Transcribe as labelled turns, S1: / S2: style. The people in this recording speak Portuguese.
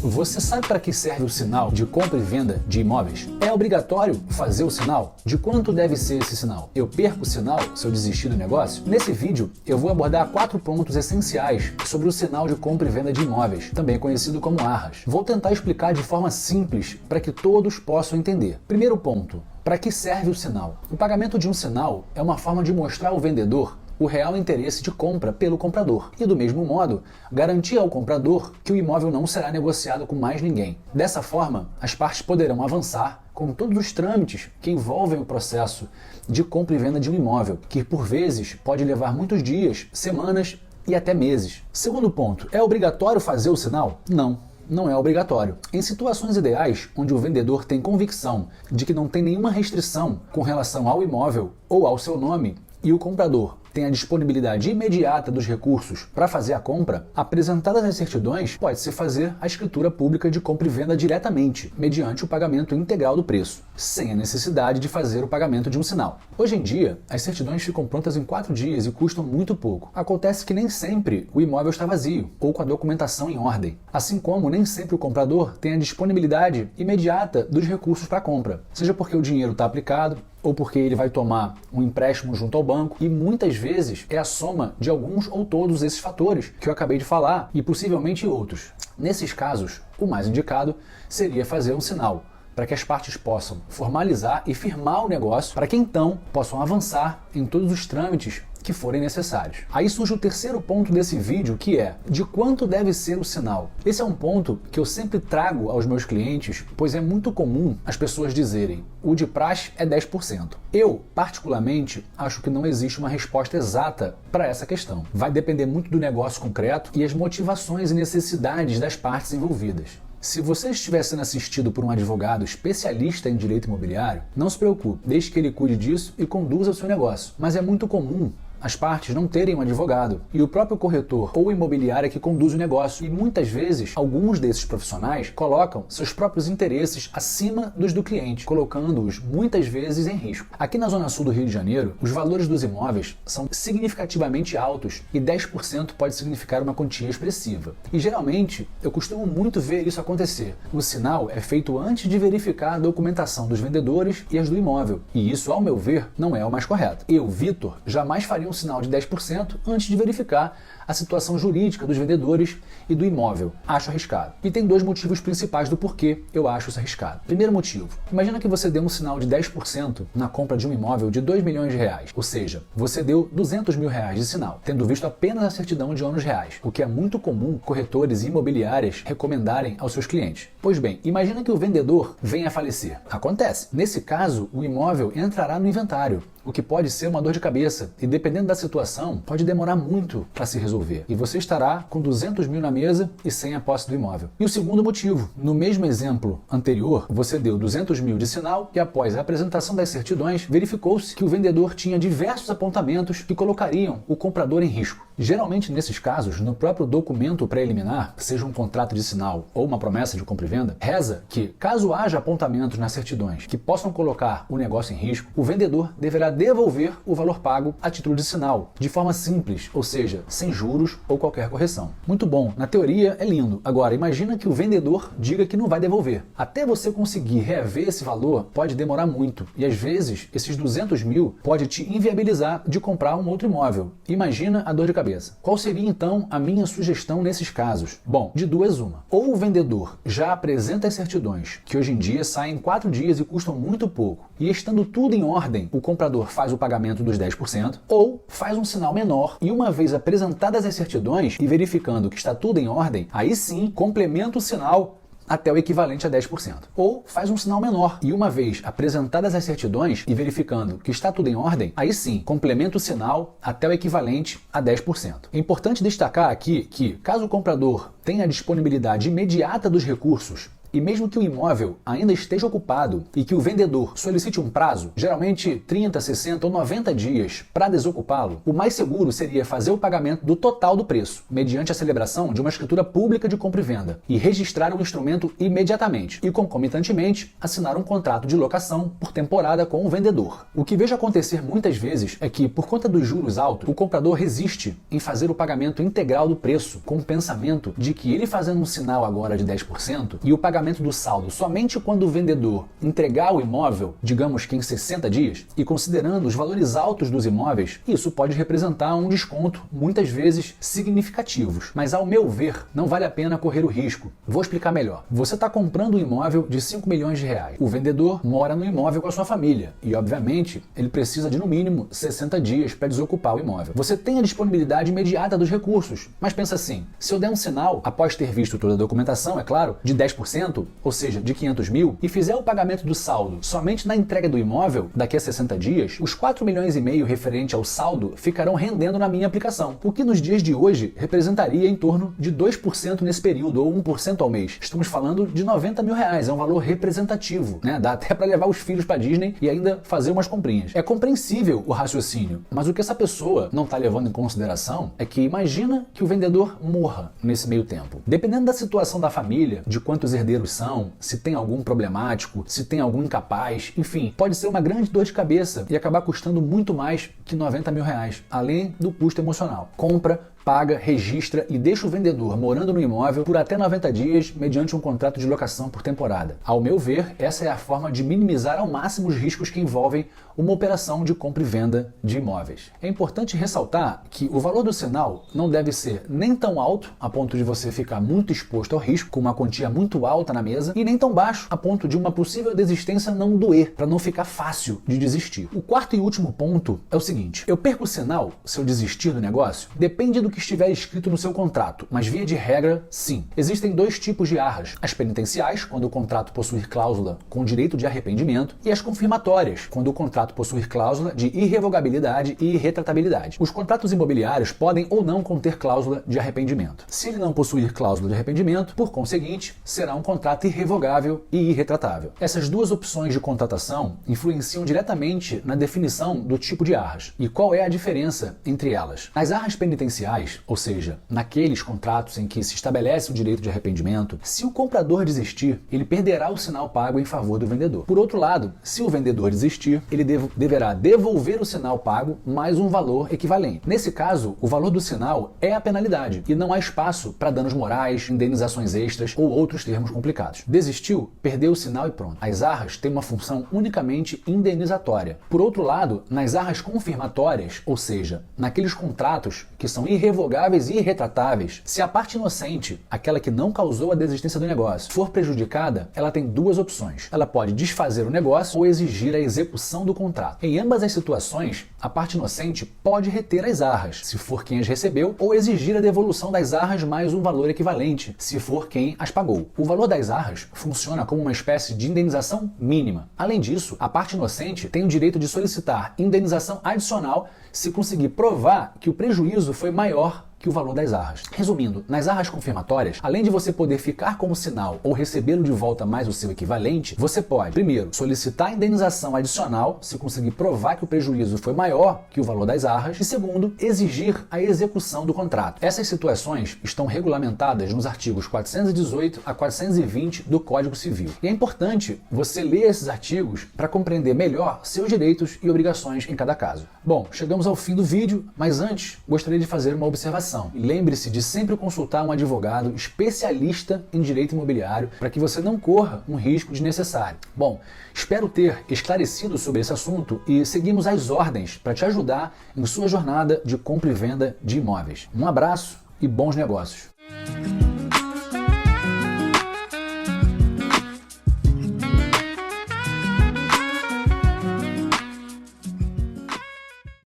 S1: Você sabe para que serve o sinal de compra e venda de imóveis? É obrigatório fazer o sinal? De quanto deve ser esse sinal? Eu perco o sinal se eu desistir do negócio? Nesse vídeo, eu vou abordar 4 pontos essenciais sobre o sinal de compra e venda de imóveis, também conhecido como arras. Vou tentar explicar de forma simples para que todos possam entender. Primeiro ponto, para que serve o sinal? O pagamento de um sinal é uma forma de mostrar ao vendedor o real interesse de compra pelo comprador e, do mesmo modo, garantir ao comprador que o imóvel não será negociado com mais ninguém. Dessa forma, as partes poderão avançar com todos os trâmites que envolvem o processo de compra e venda de um imóvel, que por vezes pode levar muitos dias, semanas e até meses. Segundo ponto, é obrigatório fazer o sinal? Não é obrigatório. Em situações ideais, onde o vendedor tem convicção de que não tem nenhuma restrição com relação ao imóvel ou ao seu nome, e o comprador tem a disponibilidade imediata dos recursos para fazer a compra, apresentadas as certidões, pode-se fazer a escritura pública de compra e venda diretamente, mediante o pagamento integral do preço, sem a necessidade de fazer o pagamento de um sinal. Hoje em dia, as certidões ficam prontas em 4 dias e custam muito pouco. Acontece que nem sempre o imóvel está vazio ou com a documentação em ordem, assim como nem sempre o comprador tem a disponibilidade imediata dos recursos para a compra, seja porque o dinheiro está aplicado, ou porque ele vai tomar um empréstimo junto ao banco, e muitas vezes é a soma de alguns ou todos esses fatores que eu acabei de falar, e possivelmente outros. Nesses casos, o mais indicado seria fazer um sinal, para que as partes possam formalizar e firmar o negócio, para que então possam avançar em todos os trâmites que forem necessários. Aí surge o terceiro ponto desse vídeo, que é de quanto deve ser o sinal. Esse é um ponto que eu sempre trago aos meus clientes, pois é muito comum as pessoas dizerem: o de praxe é 10%. Eu, particularmente, acho que não existe uma resposta exata para essa questão. Vai depender muito do negócio concreto e as motivações e necessidades das partes envolvidas. Se você estiver sendo assistido por um advogado especialista em direito imobiliário, não se preocupe, deixe que ele cuide disso e conduza o seu negócio. Mas é muito comum as partes não terem um advogado e o próprio corretor ou imobiliária que conduz o negócio. E muitas vezes, alguns desses profissionais colocam seus próprios interesses acima dos do cliente, colocando-os muitas vezes em risco. Aqui na Zona Sul do Rio de Janeiro, os valores dos imóveis são significativamente altos e 10% pode significar uma quantia expressiva. E geralmente, eu costumo muito ver isso acontecer. O sinal é feito antes de verificar a documentação dos vendedores e as do imóvel. E isso, ao meu ver, não é o mais correto. Eu, Vitor, jamais faria um sinal de 10% antes de verificar a situação jurídica dos vendedores e do imóvel. Acho arriscado. E tem 2 motivos principais do porquê eu acho isso arriscado. Primeiro motivo, imagina que você deu um sinal de 10% na compra de um imóvel de 2 milhões de reais, ou seja, você deu 200 mil reais de sinal, tendo visto apenas a certidão de ônus reais, o que é muito comum corretores e imobiliárias recomendarem aos seus clientes. Pois bem, imagina que o vendedor venha a falecer. Acontece. Nesse caso, o imóvel entrará no inventário, o que pode ser uma dor de cabeça e, dependendo da situação, pode demorar muito para se resolver. E você estará com 200 mil na mesa e sem a posse do imóvel. E o segundo motivo, no mesmo exemplo anterior, você deu 200 mil de sinal e, após a apresentação das certidões, verificou-se que o vendedor tinha diversos apontamentos que colocariam o comprador em risco. Geralmente, nesses casos, no próprio documento preliminar, seja um contrato de sinal ou uma promessa de compra e venda, reza que, caso haja apontamentos nas certidões que possam colocar o negócio em risco, o vendedor deverá devolver o valor pago a título de sinal, de forma simples, ou seja, sem juros ou qualquer correção. Muito bom, na teoria é lindo. Agora, imagina que o vendedor diga que não vai devolver. Até você conseguir reaver esse valor pode demorar muito, e às vezes esses 200 mil pode te inviabilizar de comprar um outro imóvel. Imagina a dor de cabeça. Qual seria então a minha sugestão nesses casos? Bom, de 2 uma. Ou o vendedor já apresenta as certidões, que hoje em dia saem em 4 dias e custam muito pouco, e estando tudo em ordem, o comprador faz o pagamento dos 10%, ou faz um sinal menor e, uma vez apresentadas as certidões e verificando que está tudo em ordem, aí sim complementa o sinal até o equivalente a 10%. Ou faz um sinal menor e, uma vez apresentadas as certidões e verificando que está tudo em ordem, aí sim complementa o sinal até o equivalente a 10%. É importante destacar aqui que, caso o comprador tenha a disponibilidade imediata dos recursos E mesmo que o imóvel ainda esteja ocupado e que o vendedor solicite um prazo, geralmente 30, 60 ou 90 dias, para desocupá-lo, o mais seguro seria fazer o pagamento do total do preço, mediante a celebração de uma escritura pública de compra e venda, e registrar o instrumento imediatamente e, concomitantemente, assinar um contrato de locação por temporada com o vendedor. O que vejo acontecer muitas vezes é que, por conta dos juros altos, o comprador resiste em fazer o pagamento integral do preço, com o pensamento de que ele fazendo um sinal agora de 10% e o pagamento do saldo somente quando o vendedor entregar o imóvel, digamos que em 60 dias, e considerando os valores altos dos imóveis, isso pode representar um desconto, muitas vezes significativos. Mas, ao meu ver, não vale a pena correr o risco. Vou explicar melhor. Você está comprando um imóvel de 5 milhões de reais. O vendedor mora no imóvel com a sua família e, obviamente, ele precisa de no mínimo 60 dias para desocupar o imóvel. Você tem a disponibilidade imediata dos recursos, mas pensa assim, se eu der um sinal, após ter visto toda a documentação, é claro, de 10%, ou seja, de 500 mil, e fizer o pagamento do saldo somente na entrega do imóvel, daqui a 60 dias, os 4 milhões e meio referente ao saldo ficarão rendendo na minha aplicação, o que nos dias de hoje representaria em torno de 2% nesse período, ou 1% ao mês. Estamos falando de 90 mil reais, é um valor representativo, né? Dá até para levar os filhos para Disney e ainda fazer umas comprinhas. É compreensível o raciocínio, mas o que essa pessoa não está levando em consideração é que imagina que o vendedor morra nesse meio tempo. Dependendo da situação da família, de quantos herdeiros são, se tem algum problemático, se tem algum incapaz, enfim, pode ser uma grande dor de cabeça e acabar custando muito mais que 90 mil reais, além do custo emocional. Compra, paga, registra e deixa o vendedor morando no imóvel por até 90 dias mediante um contrato de locação por temporada. Ao meu ver, essa é a forma de minimizar ao máximo os riscos que envolvem uma operação de compra e venda de imóveis. É importante ressaltar que o valor do sinal não deve ser nem tão alto a ponto de você ficar muito exposto ao risco, com uma quantia muito alta na mesa, e nem tão baixo a ponto de uma possível desistência não doer, para não ficar fácil de desistir. O quarto e último ponto é o seguinte: eu perco o sinal se eu desistir do negócio? Depende do que estiver escrito no seu contrato, mas via de regra, sim. Existem dois tipos de arras: as penitenciais, quando o contrato possuir cláusula com direito de arrependimento, e as confirmatórias, quando o contrato possuir cláusula de irrevogabilidade e irretratabilidade. Os contratos imobiliários podem ou não conter cláusula de arrependimento. Se ele não possuir cláusula de arrependimento, por conseguinte, será um contrato irrevogável e irretratável. Essas duas opções de contratação influenciam diretamente na definição do tipo de arras. E qual é a diferença entre elas? As arras penitenciais, ou seja, naqueles contratos em que se estabelece o direito de arrependimento, se o comprador desistir, ele perderá o sinal pago em favor do vendedor. Por outro lado, se o vendedor desistir, ele deverá devolver o sinal pago mais um valor equivalente. Nesse caso, o valor do sinal é a penalidade e não há espaço para danos morais, indenizações extras ou outros termos complicados. Desistiu, perdeu o sinal e pronto. As arras têm uma função unicamente indenizatória. Por outro lado, nas arras confirmatórias, ou seja, naqueles contratos que são irrevogáveis e irretratáveis, se a parte inocente, aquela que não causou a desistência do negócio, for prejudicada, ela tem duas opções. Ela pode desfazer o negócio ou exigir a execução do contrato. Em ambas as situações, a parte inocente pode reter as arras, se for quem as recebeu, ou exigir a devolução das arras mais um valor equivalente, se for quem as pagou. O valor das arras funciona como uma espécie de indenização mínima. Além disso, a parte inocente tem o direito de solicitar indenização adicional se conseguir provar que o prejuízo foi maior que o valor das arras. Resumindo, nas arras confirmatórias, além de você poder ficar com o sinal ou recebê-lo de volta mais o seu equivalente, você pode, primeiro, solicitar indenização adicional se conseguir provar que o prejuízo foi maior que o valor das arras, e segundo, exigir a execução do contrato. Essas situações estão regulamentadas nos artigos 418 a 420 do Código Civil. E é importante você ler esses artigos para compreender melhor seus direitos e obrigações em cada caso. Bom, chegamos ao fim do vídeo, mas antes gostaria de fazer uma observação. E lembre-se de sempre consultar um advogado especialista em direito imobiliário para que você não corra um risco desnecessário. Bom, espero ter esclarecido sobre esse assunto e seguimos as ordens para te ajudar em sua jornada de compra e venda de imóveis. Um abraço e bons negócios!